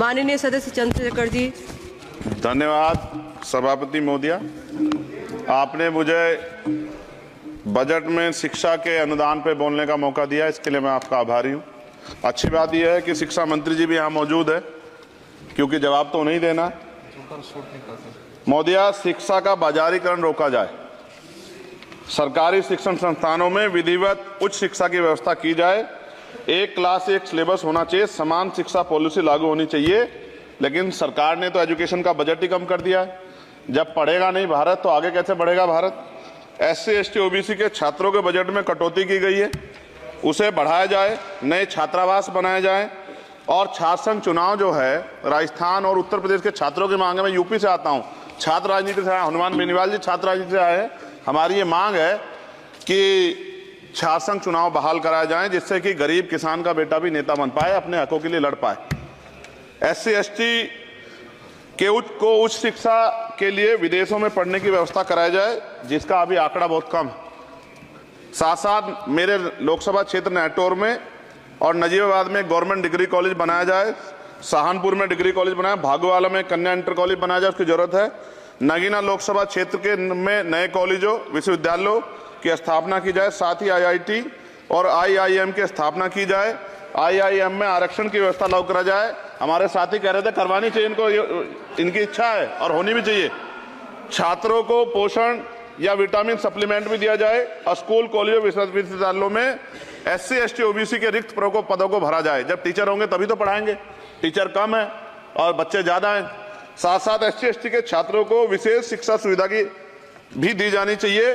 माननीय सदस्य चंद्रशेखर जी। धन्यवाद सभापति महोदया। आपने मुझे बजट में शिक्षा के अनुदान पे बोलने का मौका दिया, इसके लिए मैं आपका आभारी हूँ। अच्छी बात यह है कि शिक्षा मंत्री जी भी यहाँ मौजूद है, क्योंकि जवाब तो नहीं देना। महोदया, शिक्षा का बाजारीकरण रोका जाए, सरकारी शिक्षण संस्थानों में विधिवत उच्च शिक्षा की व्यवस्था की जाए, एक क्लास एक सिलेबस होना चाहिए, समान शिक्षा पॉलिसी लागू होनी चाहिए। लेकिन सरकार ने तो एजुकेशन का बजट ही कम कर दिया है। जब पढ़ेगा नहीं भारत तो आगे कैसे बढ़ेगा भारत। SC ST OBC के छात्रों के बजट में कटौती की गई है, उसे बढ़ाया जाए, नए छात्रावास बनाए जाए और छात्र संघ चुनाव जो है राजस्थान और उत्तर प्रदेश के छात्रों की मांग है। मैं यूपी से आता हूँ, छात्र राजनीति से आया, हनुमान बेनीवाल जी छात्र राजनीति से आए हैं। हमारी ये मांग है कि छात्र संघ चुनाव बहाल कराए जाएं, जिससे कि गरीब किसान का बेटा भी नेता बन पाए, अपने हकों के लिए लड़ पाए। SC ST के उच्च शिक्षा के लिए विदेशों में पढ़ने की व्यवस्था कराई जाए, जिसका अभी आंकड़ा बहुत कम है। साथ साथ मेरे लोकसभा क्षेत्र नैटौर में और नजीबाबाद में गवर्नमेंट डिग्री कॉलेज बनाया जाए, सहारनपुर में डिग्री कॉलेज बनाया, भागोवाला में कन्या इंटर कॉलेज बनाया जाए, उसकी जरूरत है। नगीना लोकसभा क्षेत्र के में नए कॉलेजों विश्वविद्यालयों की स्थापना की जाए, साथ ही IIT और IIM की स्थापना की जाए। IIM में आरक्षण की व्यवस्था लागू करा जाए। हमारे साथी कह रहे थे करवानी चाहिए इनको, इनकी इच्छा है और होनी भी चाहिए। छात्रों को पोषण या विटामिन सप्लीमेंट भी दिया जाए और स्कूल कॉलेजों विश्वविद्यालयों में SC ST OBC के रिक्त पदों को भरा जाए। जब टीचर होंगे तभी तो पढ़ाएंगे, टीचर कम है और बच्चे ज्यादा हैं। साथ साथ SC ST के छात्रों को विशेष शिक्षा सुविधा की भी दी जानी चाहिए।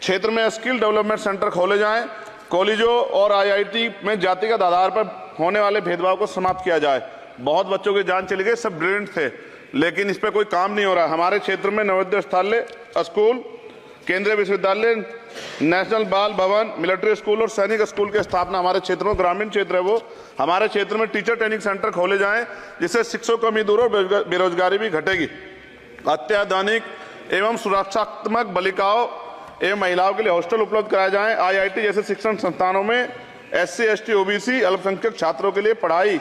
क्षेत्र में स्किल डेवलपमेंट सेंटर खोले जाएं, कॉलेजों और IIT में जातिगत आधार पर होने वाले भेदभाव को समाप्त किया जाए। बहुत बच्चों की जान चली गई, सब ब्रिलियंट थे, लेकिन इस पर कोई काम नहीं हो रहा। हमारे क्षेत्र में नवोदय विद्यालय स्कूल, केंद्रीय विश्वविद्यालय, नेशनल बाल भवन, मिलिट्री स्कूल और सैनिक स्कूल की स्थापना हमारे क्षेत्र में, ग्रामीण क्षेत्र है वो, हमारे क्षेत्र में टीचर ट्रेनिंग सेंटर खोले जाएं, जिससे शिक्षकों की कमी दूर और बेरोजगारी भी घटेगी। अत्याधुनिक एवं सुरक्षात्मक बालिकाओं एवं महिलाओं के लिए हॉस्टल उपलब्ध कराए जाएं। IIT जैसे शिक्षण संस्थानों में SC ST OBC अल्पसंख्यक छात्रों के लिए पढ़ाई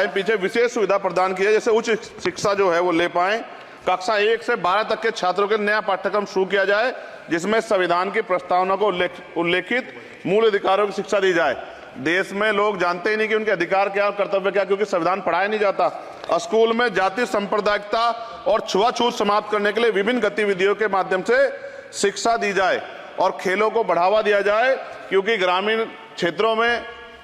पीछे विशेष सुविधा प्रदान की है, जैसे उच्च शिक्षा जो है वो ले पाएं। कक्षा 1 से 12 तक के छात्रों के नया पाठ्यक्रम शुरू किया जाए, जिसमें संविधान की प्रस्तावना को उल्लेखित मूल अधिकारों की शिक्षा दी जाए। देश में लोग जानते ही नहीं कि उनके अधिकार क्या, कर्तव्य क्या, क्योंकि संविधान पढ़ाया नहीं जाता। स्कूल में जाति सांप्रदायिकता और छुआछूत समाप्त करने के लिए विभिन्न गतिविधियों के माध्यम से शिक्षा दी जाए और खेलों को बढ़ावा दिया जाए, क्योंकि ग्रामीण क्षेत्रों में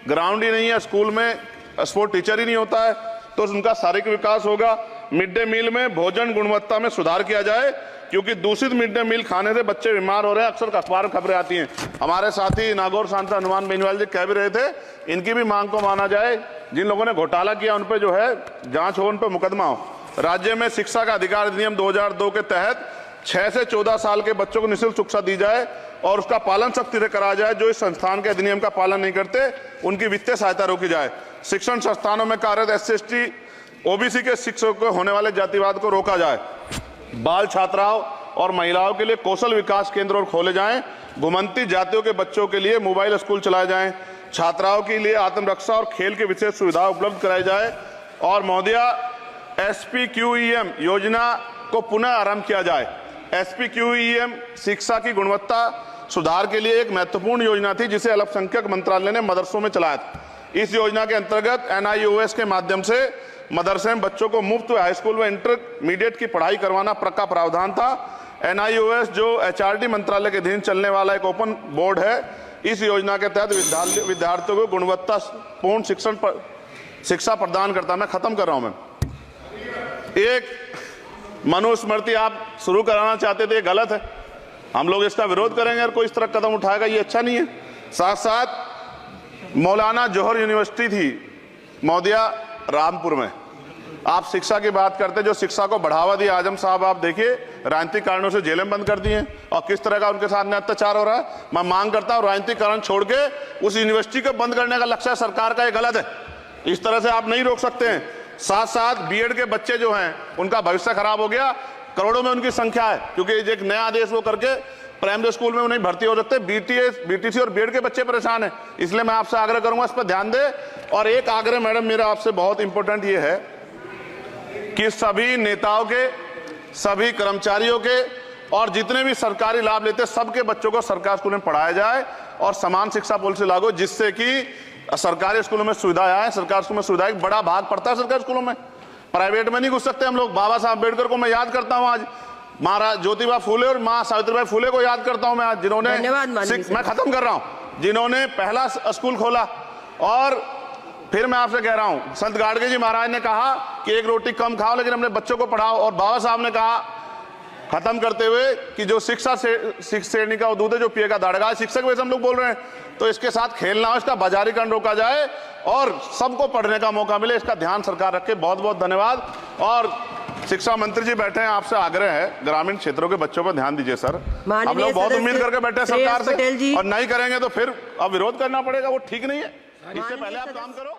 ग्राउंड ही नहीं है, स्कूल में स्पोर्ट टीचर ही नहीं होता है, तो उनका शारीरिक विकास होगा। मिड डे मील में भोजन गुणवत्ता में सुधार किया जाए, क्योंकि दूषित मिड डे मील खाने से बच्चे बीमार हो रहे हैं, अक्सर अखबार में खबरें आती हैं। हमारे साथी नागौर सांसद हनुमान बेनीवाल जी कह भी रहे थे, इनकी भी मांग को माना जाए। जिन लोगों ने घोटाला किया उन पर जो है जांच हो, उन पर मुकदमा हो। राज्य में शिक्षा का अधिकार अधिनियम 2002 के तहत 6 से 14 साल के बच्चों को निःशुल्क शिक्षा दी जाए और उसका पालन सख्ती से कराया जाए। जो इस संस्थान के अधिनियम का पालन नहीं करते उनकी वित्तीय सहायता रोकी जाए। शिक्षण संस्थानों में कार्यरत SC ST OBC के शिक्षकों को होने वाले जातिवाद को रोका जाए। बाल छात्राओं और महिलाओं के लिए कौशल विकास केंद्र और खोले जाएं। घुमंती जातियों के बच्चों के लिए मोबाइल स्कूल चलाए जाएं। छात्राओं के लिए आत्मरक्षा और खेल की विशेष सुविधा उपलब्ध कराई जाए। और महोदया, SPQEM योजना को पुनः आरंभ किया जाए। SPQEM शिक्षा की गुणवत्ता सुधार के लिए एक महत्वपूर्ण योजना थी, जिसे अल्पसंख्यक मंत्रालय ने मदरसों में चलाया था। इस योजना के अंतर्गत NIOS के माध्यम से मदरसे में बच्चों को मुफ्त हाई स्कूल में इंटरमीडिएट की पढ़ाई करवाना का प्रावधान था। NIOS जो HRD मंत्रालय के अधीन चलने वाला एक ओपन बोर्ड है, इस योजना के तहत विद्यार्थियों को गुणवत्तापूर्ण शिक्षा प्रदान करता। मैं खत्म कर रहा हूं। मैं एक मनुस्मृति आप शुरू कराना चाहते थे, गलत है, हम लोग इसका विरोध करेंगे और कोई इस तरह कदम उठाएगा, ये अच्छा नहीं है। साथ साथ मौलाना जौहर यूनिवर्सिटी थी महोदया रामपुर में, आप शिक्षा की बात करते, जो शिक्षा को बढ़ावा दिया आजम साहब, आप देखिए राजनीतिक कारणों से जेलें बंद कर दी हैं और किस तरह का उनके साथ अत्याचार हो रहा है। मैं मांग करता हूं राजनीतिक कारण छोड़ के उस यूनिवर्सिटी को बंद करने का लक्ष्य सरकार का, ये गलत है, इस तरह से आप नहीं रोक सकते हैं। साथ साथ बीएड के बच्चे जो हैं उनका भविष्य खराब हो गया, करोड़ों में उनकी संख्या है, क्योंकि एक नया आदेश वो करके प्राइमरी स्कूल में नहीं भर्ती हो सकते। बीटीसी और बीएड के बच्चे परेशान हैं, इसलिए मैं आपसे आग्रह करूंगा इस पर ध्यान दे। और एक आग्रह मैडम मेरा आपसे बहुत इंपॉर्टेंट ये है, कि सभी नेताओं के, सभी कर्मचारियों के और जितने भी सरकारी लाभ लेते हैं सबके बच्चों को सरकारी स्कूल में पढ़ाया जाए और समान शिक्षा पॉलिसी लागू, जिससे कि सरकारी स्कूलों में सुविधाएं आए। सरकारी स्कूल में सुविधाएं एक बड़ा भाग पड़ता है सरकारी स्कूलों में, प्राइवेट में नहीं घुस सकते हम लोग। बाबा साहब अम्बेडकर को मैं याद करता हूं आज, महाराज ज्योतिबा फूले और मां सावित्रीबाई फूले को याद करता हूं मैं आज, जिन्होंने, मैं खत्म कर रहा हूं, जिन्होंने पहला स्कूल खोला। और फिर मैं आपसे कह रहा हूं, संत गाडगे जी महाराज ने कहा कि एक रोटी कम खाओ लेकिन अपने बच्चों को पढ़ाओ। और बाबा साहब ने कहा खत्म करते हुए कि जो शिक्षा श्रेणी का दूध है जो पिएगा दाड़ेगा। शिक्षक वैसे हम लोग बोल रहे हैं, तो इसके साथ खेलना हो, इसका बाजारीकरण रोका जाए और सबको पढ़ने का मौका मिले, इसका ध्यान सरकार रखे। बहुत बहुत धन्यवाद। और शिक्षा मंत्री जी बैठे हैं, आपसे आग्रह है ग्रामीण क्षेत्रों के बच्चों पर ध्यान दीजिए सर। हम लोग बहुत उम्मीद करके बैठे हैं सरकार से, और नहीं करेंगे तो फिर अब विरोध करना पड़ेगा, वो ठीक नहीं है। इससे पहले आप काम करो।